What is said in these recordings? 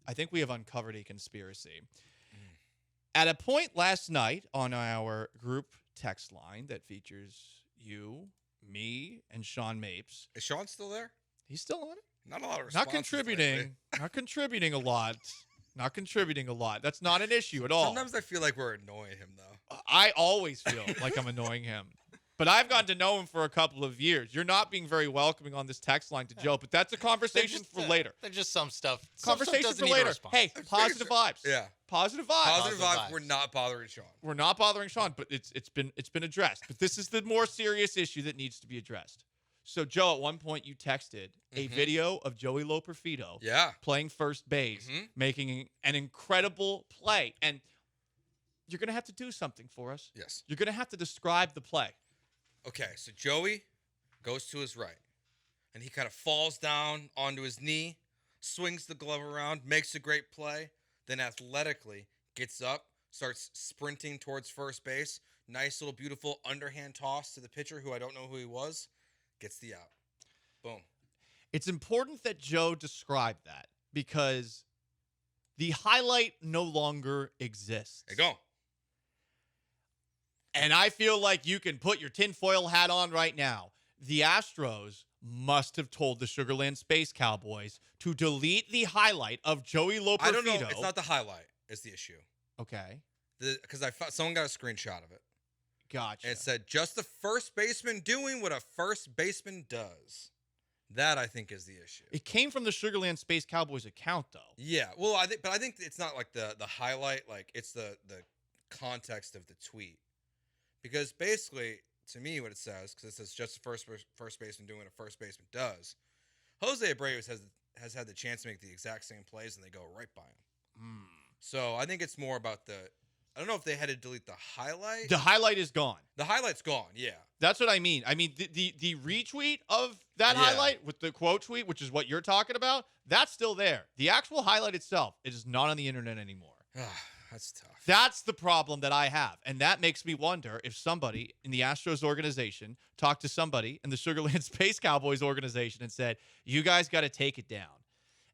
I think we have uncovered a conspiracy. At a point last night on our group text line that features you, me, and Sean Mapes. Is Sean still there? He's still on it? Not a lot of responses. Not contributing. Not contributing a lot. Not contributing a lot. That's not an issue at all. Sometimes I feel like we're annoying him, though. I always feel like I'm annoying him. But I've gotten to know him for a couple of years. You're not being very welcoming on this text line to Joe, but that's a conversation for later. There's just some stuff. Conversation for later. Hey, positive vibes. Yeah. Positive vibes. Positive vibes. We're not bothering Sean. We're not bothering Sean, but it's been addressed. But this is the more serious issue that needs to be addressed. So, Joe, at one point you texted a video of Joey Loperfido playing first base, making an incredible play. And you're going to have to do something for us. Yes. You're going to have to describe the play. Okay, so Joey goes to his right, and he kind of falls down onto his knee, swings the glove around, makes a great play, then athletically gets up, starts sprinting towards first base. Nice little beautiful underhand toss to the pitcher, who I don't know who he was, gets the out. Boom. It's important that Joe described that because the highlight no longer exists. There you go. And I feel like you can put your tinfoil hat on right now. The Astros must have told the Sugarland Space Cowboys to delete the highlight of Joey Loperfido. I don't know. It's not the highlight is the issue. Okay. Because someone got a screenshot of it. Gotcha. And it said, just the first baseman doing what a first baseman does. That, I think, is the issue. It came from the Sugarland Space Cowboys account, though. Yeah. Well, I think it's not like the highlight. Like, it's the context of the tweet. Because basically, to me, what it says, because it says just the first baseman doing what a first baseman does, Jose Abreu has had the chance to make the exact same plays, and they go right by him. So I think it's more about I don't know if they had to delete the highlight. The highlight is gone. The highlight's gone, yeah. That's what I mean. I mean, the retweet of that highlight with the quote tweet, which is what you're talking about, that's still there. The actual highlight itself, it is not on the internet anymore. That's tough. That's the problem that I have. And that makes me wonder if somebody in the Astros organization talked to somebody in the Sugarland Space Cowboys organization and said, you guys got to take it down.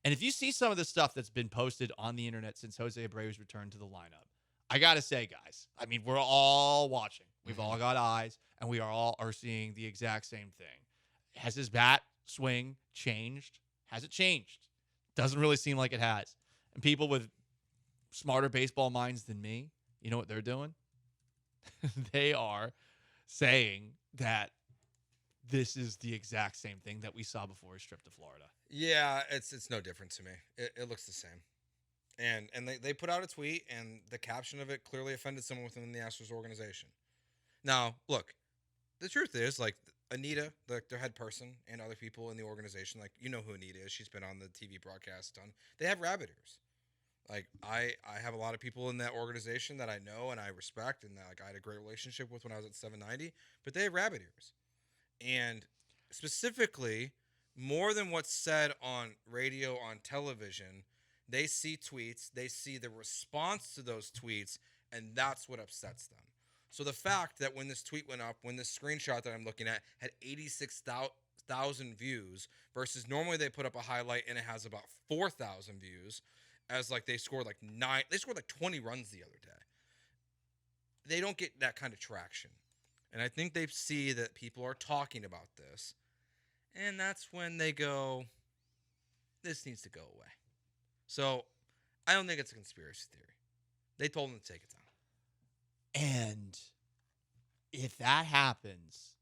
And if you see some of the stuff that's been posted on the internet since Jose Abreu's returned to the lineup, I got to say, guys, I mean, we're all watching. We've all got eyes, and we are seeing the exact same thing. Has his bat swing changed? Has it changed? Doesn't really seem like it has. And people with smarter baseball minds than me, you know what they're doing? They are saying that this is the exact same thing that we saw before his trip to Florida. Yeah, it's no different to me. It looks the same. And they put out a tweet, and the caption of it clearly offended someone within the Astros organization. Now, look, the truth is, like, Anita, their head person, and other people in the organization, like, you know who Anita is. She's been on the TV broadcast ton. They have rabbit ears. Like, I have a lot of people in that organization that I know and I respect and that, like, I had a great relationship with when I was at 790, but they have rabbit ears. And specifically, more than what's said on radio, on television, they see tweets, they see the response to those tweets, and that's what upsets them. So the fact that when this tweet went up, when this screenshot that I'm looking at had 86,000 views versus normally they put up a highlight and it has about 4,000 views, as like they scored like 20 runs the other day. They don't get that kind of traction. And I think they see that people are talking about this. And that's when they go, this needs to go away. So I don't think it's a conspiracy theory. They told them to take it down. And if that happens,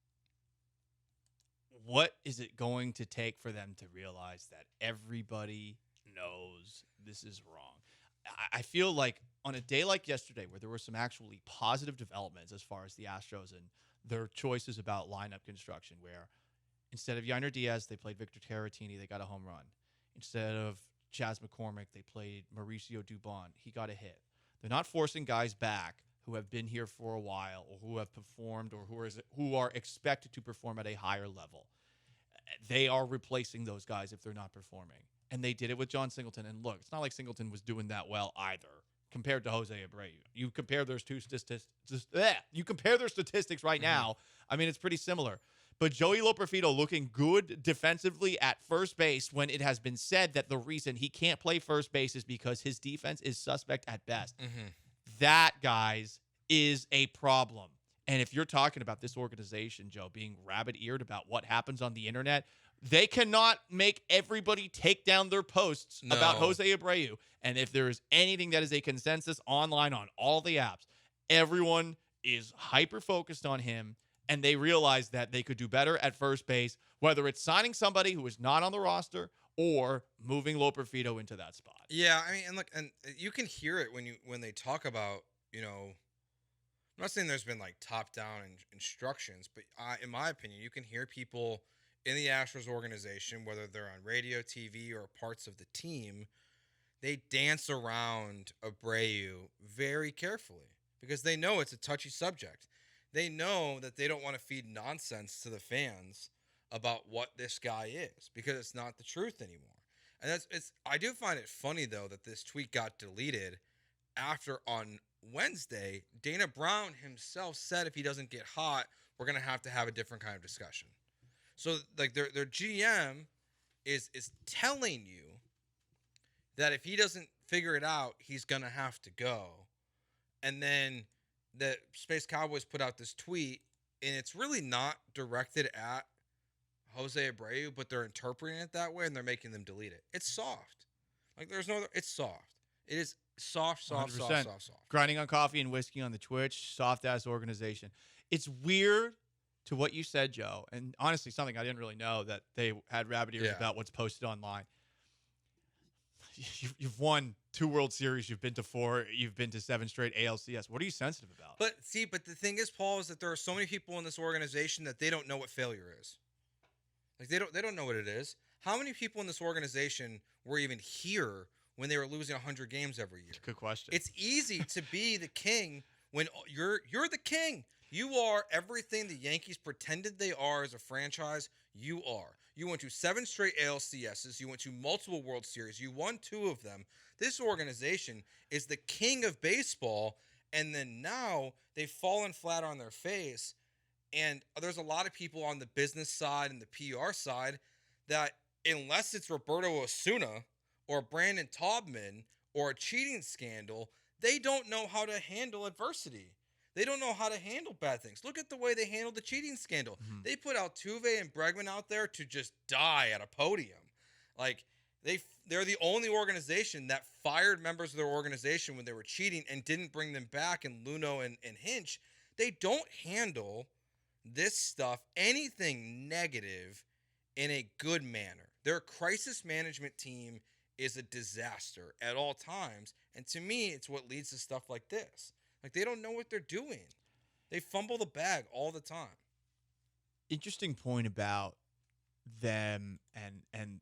what is it going to take for them to realize that everybody knows this is wrong? I feel like on a day like yesterday where there were some actually positive developments as far as the Astros and their choices about lineup construction, where instead of Yainer Diaz, they played Victor Caratini, they got a home run. Instead of Chas McCormick, they played Mauricio Dubon, he got a hit. They're not forcing guys back who have been here for a while or who have performed or who are expected to perform at a higher level. They are replacing those guys if they're not performing. And they did it with John Singleton. And look, it's not like Singleton was doing that well either compared to Jose Abreu. You compare those two statistics. You compare their statistics right now. I mean, it's pretty similar. but Joey Loperfido looking good defensively at first base when it has been said that the reason he can't play first base is because his defense is suspect at best. That, guys, is a problem. And if you're talking about this organization, Joe, being rabbit-eared about what happens on the internet, they cannot make everybody take down their posts about Jose Abreu. And if there is anything that is a consensus online on all the apps, everyone is hyper-focused on him, and they realize that they could do better at first base, whether it's signing somebody who is not on the roster or moving Loperfido into that spot. Yeah, I mean, and look, and you can hear it when they talk about, I'm not saying there's been like top-down instructions, but in my opinion, you can hear people in the Astros organization, whether they're on radio, TV, or parts of the team, they dance around Abreu very carefully because they know it's a touchy subject. They know that they don't want to feed nonsense to the fans about what this guy is because it's not the truth anymore. And I do find it funny though that this tweet got deleted after on Wednesday, Dana Brown himself said if he doesn't get hot, we're going to have a different kind of discussion. So like their GM is telling you that if he doesn't figure it out, he's going to have to go. And then the Space Cowboys put out this tweet, and it's really not directed at Jose Abreu, but they're interpreting it that way, and they're making them delete it. It's soft. Like, there's no other. It's soft. It is soft. Grinding on coffee and whiskey on the Twitch, soft-ass organization. It's weird to what you said, Joe, and honestly, something I didn't really know that they had rabbit ears about what's posted online. You've won 2 World Series. You've been to 4. You've been to 7 straight ALCS. What are you sensitive about? But the thing is, Paul, is that there are so many people in this organization that they don't know what failure is. Like they don't know what it is. How many people in this organization were even here when they were losing 100 games every year? Good question. It's easy to be the king when you're the king. You are everything the Yankees pretended they are as a franchise. You are. You went to 7 straight ALCSs. You went to multiple World Series. You won 2 of them. This organization is the king of baseball, and then now they've fallen flat on their face. And there's a lot of people on the business side and the PR side that unless it's Roberto Osuna or Brandon Taubman or a cheating scandal, they don't know how to handle adversity. They don't know how to handle bad things. Look at the way they handled the cheating scandal. Mm-hmm. They put Altuve and Bregman out there to just die at a podium. Like, they're the only organization that fired members of their organization when they were cheating and didn't bring them back in Luno and Hinch. They don't handle this stuff, anything negative, in a good manner. Their crisis management team is a disaster at all times. And to me, it's what leads to stuff like this. Like, they don't know what they're doing. They fumble the bag all the time. Interesting point about them and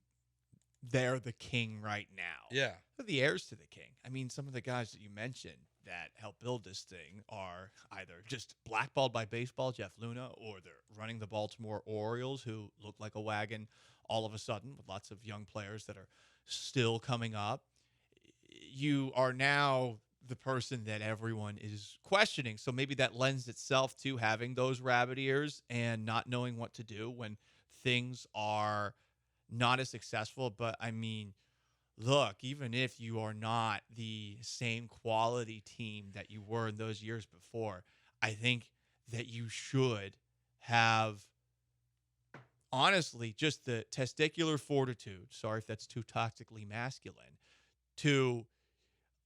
they're the king right now. Yeah. They're the heirs to the king. I mean, some of the guys that you mentioned that helped build this thing are either just blackballed by baseball, Jeff Luna, or they're running the Baltimore Orioles, who look like a wagon all of a sudden with lots of young players that are still coming up. You are now the person that everyone is questioning. So maybe that lends itself to having those rabbit ears and not knowing what to do when things are not as successful. But I mean, look, even if you are not the same quality team that you were in those years before, I think that you should have, honestly, just the testicular fortitude, sorry if that's too toxically masculine, to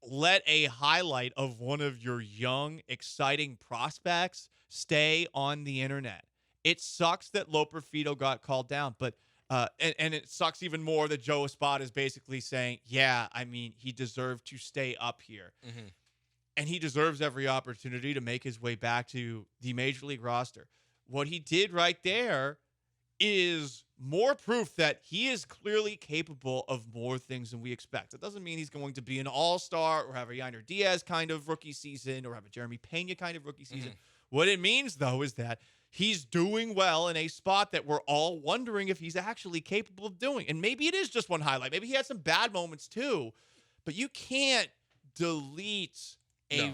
let a highlight of one of your young, exciting prospects stay on the internet. It sucks that Loperfido got called down, but and it sucks even more that Joe Espada is basically saying, yeah, I mean, he deserved to stay up here. Mm-hmm. And he deserves every opportunity to make his way back to the Major League roster. What he did right there is more proof that he is clearly capable of more things than we expect. That doesn't mean he's going to be an all-star or have a Yainer Diaz kind of rookie season or have a Jeremy Pena kind of rookie season. Mm-hmm. What it means, though, is that he's doing well in a spot that we're all wondering if he's actually capable of doing. And maybe it is just one highlight. Maybe he had some bad moments too, but you can't delete a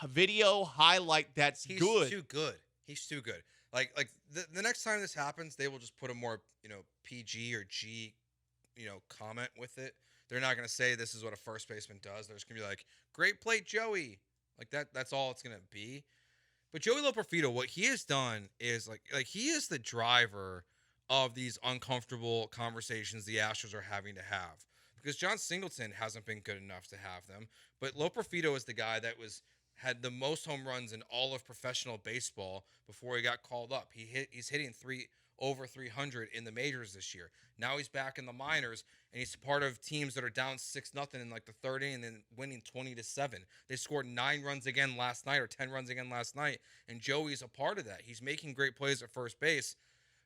video highlight that's good. He's too good. He's too good. Like the next time this happens, they will just put a more, PG or G, comment with it. They're not gonna say this is what a first baseman does. They're just gonna be like, "Great plate, Joey." Like that. That's all it's gonna be. But Joey Loperfido, what he has done is like he is the driver of these uncomfortable conversations the Astros are having to have. Because John Singleton hasn't been good enough to have them, but Loperfido is the guy that had the most home runs in all of professional baseball before he got called up. He's hitting over 300 in the majors this year. Now he's back in the minors, and he's part of teams that are down 6-0 in like the third inning and then winning 20-7. They scored 9 runs again last night or 10 runs again last night, and Joey's a part of that. He's making great plays at first base.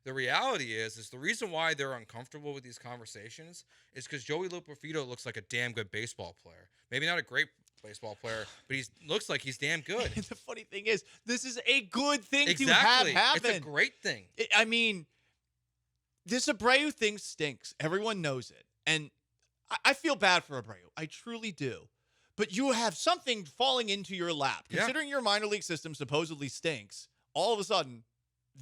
The reality is the reason why they're uncomfortable with these conversations is because Joey Loperfido looks like a damn good baseball player. Maybe not a great baseball player, but he looks like he's damn good. And the funny thing is, this is a good thing Exactly. to have happen. It's a great thing. I mean, this Abreu thing stinks. Everyone knows it. And I feel bad for Abreu. I truly do. But you have something falling into your lap. Considering your minor league system supposedly stinks, all of a sudden,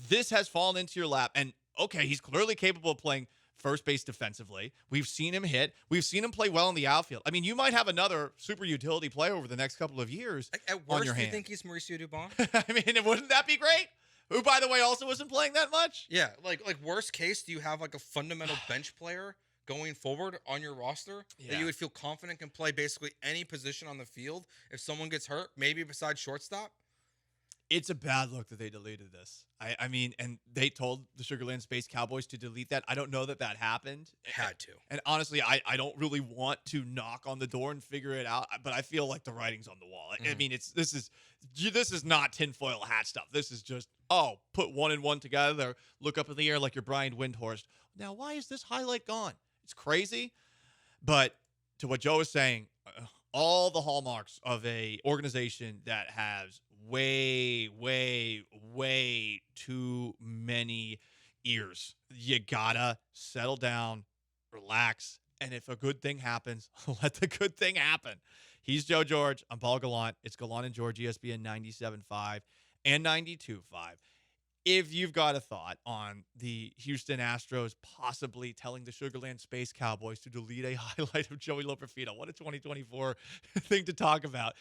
this has fallen into your lap. And, okay, he's clearly capable of playing first base defensively. We've seen him hit. We've seen him play well in the outfield. I mean, you might have another super utility player over the next couple of years. At worst, do you think he's Mauricio Dubon? I mean, wouldn't that be great? Who, by the way, also wasn't playing that much? Yeah, like worst case, do you have like a fundamental bench player going forward on your roster that you would feel confident can play basically any position on the field if someone gets hurt, maybe besides shortstop? It's a bad look that they deleted this. I mean, and they told the Sugarland Space Cowboys to delete that. I don't know that happened. Had to. And honestly, I don't really want to knock on the door and figure it out, but I feel like the writing's on the wall. I mean, this is not tinfoil hat stuff. This is just, put one and one together, look up in the air like you're Brian Windhorst. Now, why is this highlight gone? It's crazy. But to what Joe was saying, all the hallmarks of a organization that has way, way, way too many ears. You gotta settle down, relax, and if a good thing happens, let the good thing happen. He's Joe George. I'm Paul Gallant. It's Gallant and George, ESPN 97.5 and 92.5. If you've got a thought on the Houston Astros possibly telling the Sugarland Space Cowboys to delete a highlight of Joey Loperfido, what a 2024 thing to talk about.